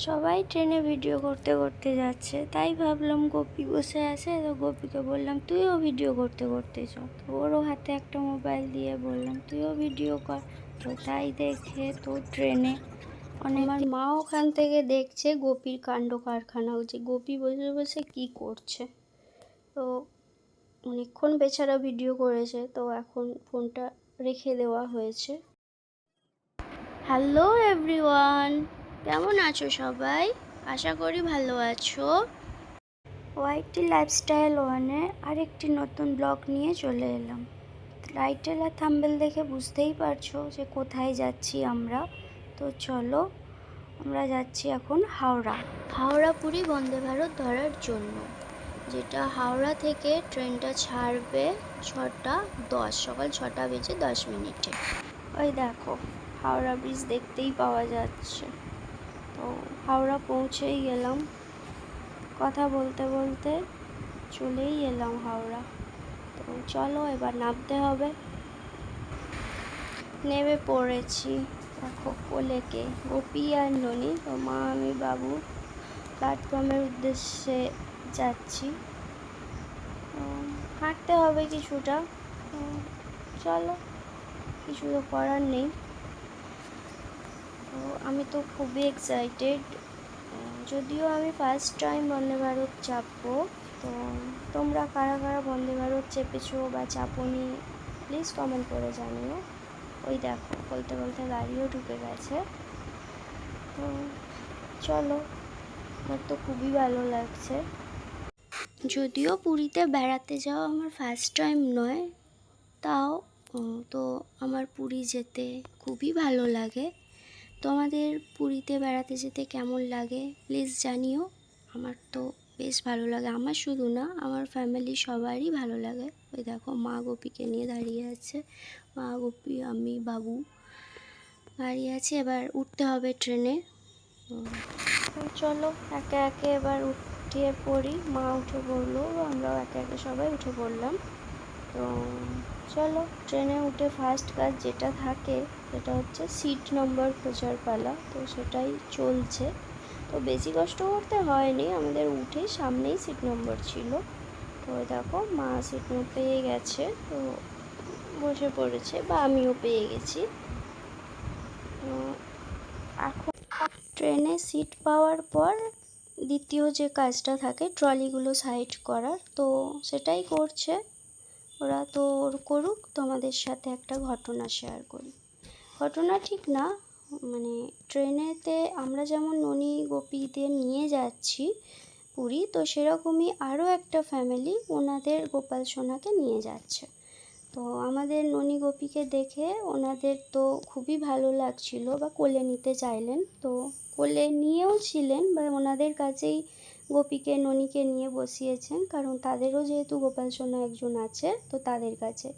সবাই ট্রেনে ভিডিও করতে করতে যাচ্ছে, তাই ভাবলাম গোপী বসে আছে, তো গোপীকে বললাম তুইও ভিডিও করতে করতে চ। তো ওরও হাতে একটা মোবাইল দিয়ে বললাম তুইও ভিডিও কর। তো তাই দেখে তো ট্রেনে আমার মা ওখান থেকে দেখছে গোপীর কাণ্ড কারখানা, যে গোপী বসে বসে কি করছে। তো অনেকক্ষণ বেচারা ভিডিও করেছে, তো এখন ফোনটা রেখে দেওয়া হয়েছে। হ্যালো এভরিওয়ান, কেমন আছো সবাই? আশা করি ভালো আছো। ওয়াইটি লাইফস্টাইল ওয়ানে আরেকটি নতুন ব্লগ নিয়ে চলে এলাম। টাইটেল আর থাম্বনেল দেখে বুঝতেই পারছো যে কোথায় যাচ্ছি আমরা। তো চলো, আমরা যাচ্ছি এখন হাওড়া পুরী বন্দে ভারত ধরার জন্য, যেটা হাওড়া থেকে ট্রেনটা ছাড়বে 6:10, সকাল 6:10 ওই দেখো হাওড়া ব্রিজ দেখতেই পাওয়া যাচ্ছে। তো হাওড়া পৌঁছেই গেলাম, কথা বলতে বলতে চলেই এলাম হাওড়া। তো চলো এবার নামতে হবে। নেমে পড়েছি, দেখো কোলেকে গোপী আর ননি। তো মা আমি বাবু প্ল্যাটফর্মের উদ্দেশ্যে যাচ্ছি। হাঁটতে হবে কিছুটা, চলো কিছু তো করার নেই। তো আমি তো খুবই এক্সাইটেড, যদিও আমি ফার্স্ট টাইম বন্দে ভারত চাপবো। তো তোমরা কারা কারা বন্দে ভারত চেপেছো বা চাপোনি প্লিজ কমেন্ট করে জানিও। ওই দেখো বলতে বলতে গাড়িও ঢুকে গেছে। তো চলো, আমার তো খুবই ভালো লাগছে। যদিও পুরীতে বেড়াতে যাওয়া আমার ফার্স্ট টাইম নয়, তাও তো আমার পুরী যেতে খুবই ভালো লাগে। তোমাদের পুরীতে বেড়াতে যেতে কেমন লাগে প্লিজ জানিও। আমার তো বেশ ভালো লাগে, আমার শুধু না, আমার ফ্যামিলি সবারই ভালো লাগে। ওই দেখো মা গোপীকে নিয়ে দাঁড়িয়ে আছে, মা গোপী আমি বাবু দাঁড়িয়ে আছে। এবার উঠতে হবে ট্রেনে। চলো একে একে এবার উঠে পড়ি। মা উঠে পড়লো, আমরাও একে একে সবাই উঠে পড়লাম। তো চলো ট্রেনে উঠে ফার্স্ট কাজ যেটা থাকে সেটা হচ্ছে সিট নম্বর খোঁজার পালা। তো সেটাই চলছে। তো বেশি কষ্ট করতে হয়নি, আমাদের উঠে সামনেই সিট নম্বর ছিল। তো দেখো মা সিট পেয়ে গেছে, তো বসে পড়েছে, বা আমিও পেয়ে গেছি। এখন ট্রেনে সিট পাওয়ার পর দ্বিতীয় যে কাজটা থাকে ট্রলিগুলো সাইড করার, তো সেটাই করছে ওরা। তো করুক, তোমাদের সাথে একটা ঘটনা শেয়ার করি। ঘটনা ঠিক না, মানে ট্রেনেতে আমরা যেমন ননি গোপীদের নিয়ে যাচ্ছি পুরী, তো সেরকমই আরও একটা ফ্যামিলি ওনাদের গোপাল সোনাকে নিয়ে যাচ্ছে। তো আমাদের ননি গোপীকে দেখে ওনাদের তো খুবই ভালো লাগছিল, বা কোলে নিতে চাইলেন। তো কোলে নিয়েও ছিলেন, বা ওনাদের কাছেই গোপীকে ননিকে নিয়ে বসিয়েছেন, কারণ তাদেরও যেহেতু গোপাল সোনা একজন আছে, তো তাদের কাছে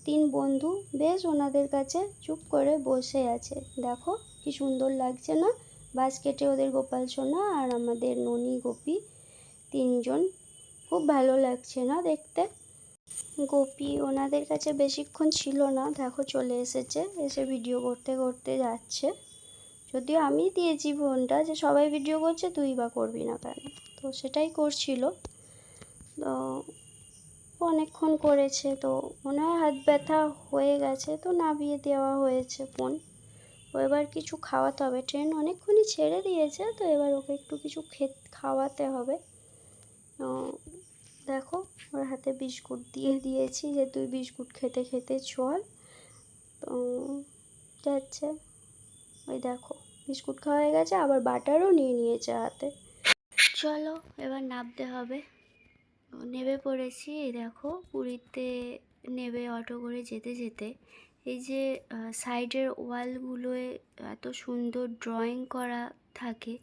তিন বন্ধু বেশ ওনাদের কাছে চুপ করে বসে আছে। দেখো কি সুন্দর লাগছে না, বাস্কেটে ওদের গোপাল সোনা আর আমাদের ননি গোপী তিনজন, খুব ভালো লাগছে না দেখতে। গোপী ওনাদের কাছে বেশিক্ষণ ছিল না, দেখো চলে এসেছে, এসে ভিডিও করতে করতে যাচ্ছে। যদিও আমি দিয়েছি ফোনটা যে সবাই ভিডিও করছে তুই বা করবি না কেন, তো সেটাই করছিল। তো অনেকক্ষণ করেছে, তো মনে হয় হাত ব্যথা হয়ে গেছে, তো নামিয়ে দেওয়া হয়েছে ফোন। ও এবার কিছু খাওয়াতে হবে, ট্রেন অনেকক্ষণই ছেড়ে দিয়েছে, তো এবার ওকে একটু কিছু খাওয়াতে হবে। দেখো ওর হাতে বিস্কুট দিয়ে দিয়েছি যে তুই বিস্কুট খেতে খেতে চল। তো যাচ্ছে, ওই দেখো বিস্কুট খাওয়া হয়ে গেছে, আবার বাটারও নিয়ে নিয়েছে হাতে। চলো এবার নামতে হবে। নেমে পড়েছি, এই দেখো পুরীতে নেমে অটো করে যেতে যেতে এই যে সাইডের ওয়ালগুলোয় এত সুন্দর ড্রয়িং করা থাকে,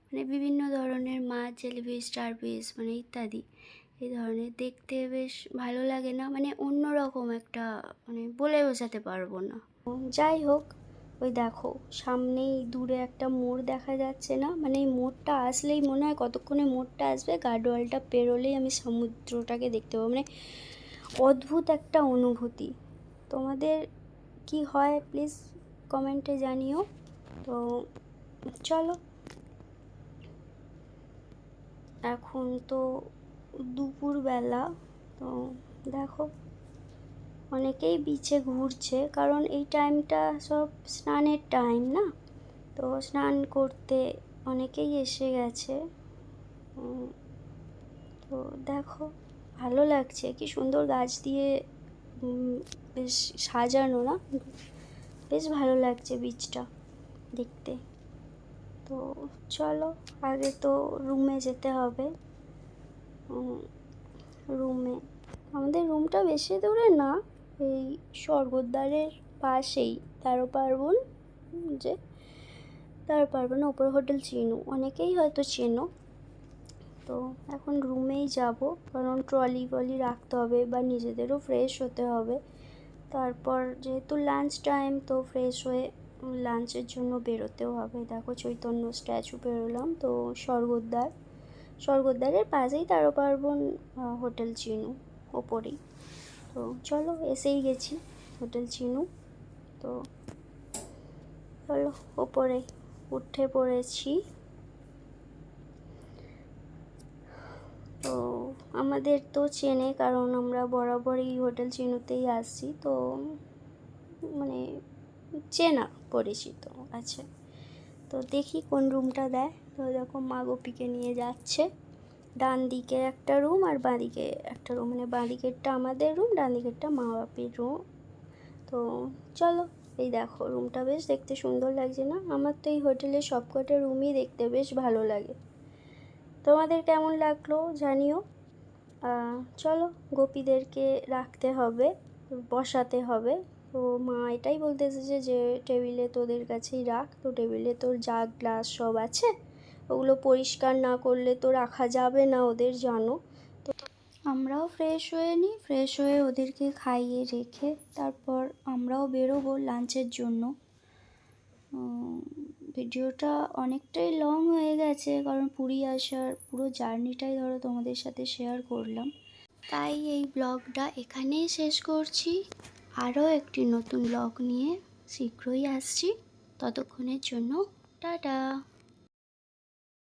মানে বিভিন্ন ধরনের মাছ, জেলিফিশ, স্টারফিশ, মানে ইত্যাদি এই ধরনের, দেখতে বেশ ভালো লাগে না, মানে অন্যরকম একটা, মানে বলে বোঝাতে পারবো না। যাই হোক, ওই দেখো সামনেই দূরে একটা মোড় দেখা যাচ্ছে না, মানে এই মোড়টা আসলেই মনে হয় কতক্ষণে মোড়টা আসবে, গার্ডওয়ালটা পেরোলেই আমি সমুদ্রটাকে দেখতে পাবো, মানে অদ্ভুত একটা অনুভূতি। তোমাদের কি হয় প্লিজ কমেন্টে জানিও। তো চলো এখন তো দুপুরবেলা, তো দেখো অনেকেই বিচে ঘুরছে, কারণ এই টাইমটা সব স্নানের টাইম না, তো স্নান করতে অনেকেই এসে গেছে। তো দেখো ভালো লাগছে, কি সুন্দর গাছ দিয়ে বেশ সাজানো না, বেশ ভালো লাগছে বিচটা দেখতে। তো চলো, আগে তো রুমে যেতে হবে। রুমে, আমাদের রুমটা বেশি দূরে না, এই স্বর্গদ্বারের পাশেই তারপার্বণ, যে তারপার্বণ ওপর হোটেল চিনু, অনেকেই হয়তো চেনো। তো এখন রুমেই যাব, কারণ ট্রলি ফলি রাখতে হবে বা নিজেদেরও ফ্রেশ হতে হবে। তারপর যেহেতু লাঞ্চ টাইম, তো ফ্রেশ হয়ে লাঞ্চের জন্য বেরোতেও হবে। দেখো চৈতন্য স্ট্যাচু বেরোলাম, তো স্বর্গদ্বারের পাশেই তারপার্বণ হোটেল চিনু ওপরেই। তো চলো, এসেই গেছি হোটেল চিনু। তো চলো, ওপরে উঠে পড়েছি। তো আমাদের তো চেনে, কারণ আমরা বরাবরই হোটেল চিনুতেই আসছি, তো মানে চেনা পরিচিত আছে। তো দেখি কোন রুমটা দেয়। তো দেখো মা গোপীকে নিয়ে যাচ্ছে, ডান দিকে একটা রুম আর বাঁ দিকে একটা রুম, মানে বাঁ দিকেরটা আমাদের রুম, ডান দিকেরটা মা বাপির রুম। তো চলো, এই দেখো রুমটা বেশ দেখতে সুন্দর লাগছে না? আমার তো এই হোটেলের সবকটা রুমই দেখতে বেশ ভালো লাগে। তোমাদের কেমন লাগলো জানিও। চলো, গোপীদেরকে রাখতে হবে, বসাতে হবে। তো মা এটাই বলতে এসেছে যে টেবিলে তোদের কাছেই রাখ। তো টেবিলে তোর জাগ গ্লাস সব আছে, ওগুলো পরিষ্কার না করলে তো রাখা যাবে না ওদের, জানো। তো আমরাও ফ্রেশ হয়ে নিই, ফ্রেশ হয়ে ওদেরকে খাইয়ে রেখে তারপর আমরাও বেরোবো লাঞ্চের জন্য। ভিডিওটা অনেকটাই লং হয়ে গেছে, কারণ পুরী আসার পুরো জার্নিটাই ধরো তোমাদের সাথে শেয়ার করলাম, তাই এই ব্লগটা এখানেই শেষ করছি। আরও একটি নতুন ব্লগ নিয়ে শীঘ্রই আসছি, ততক্ষণের জন্য টাটা।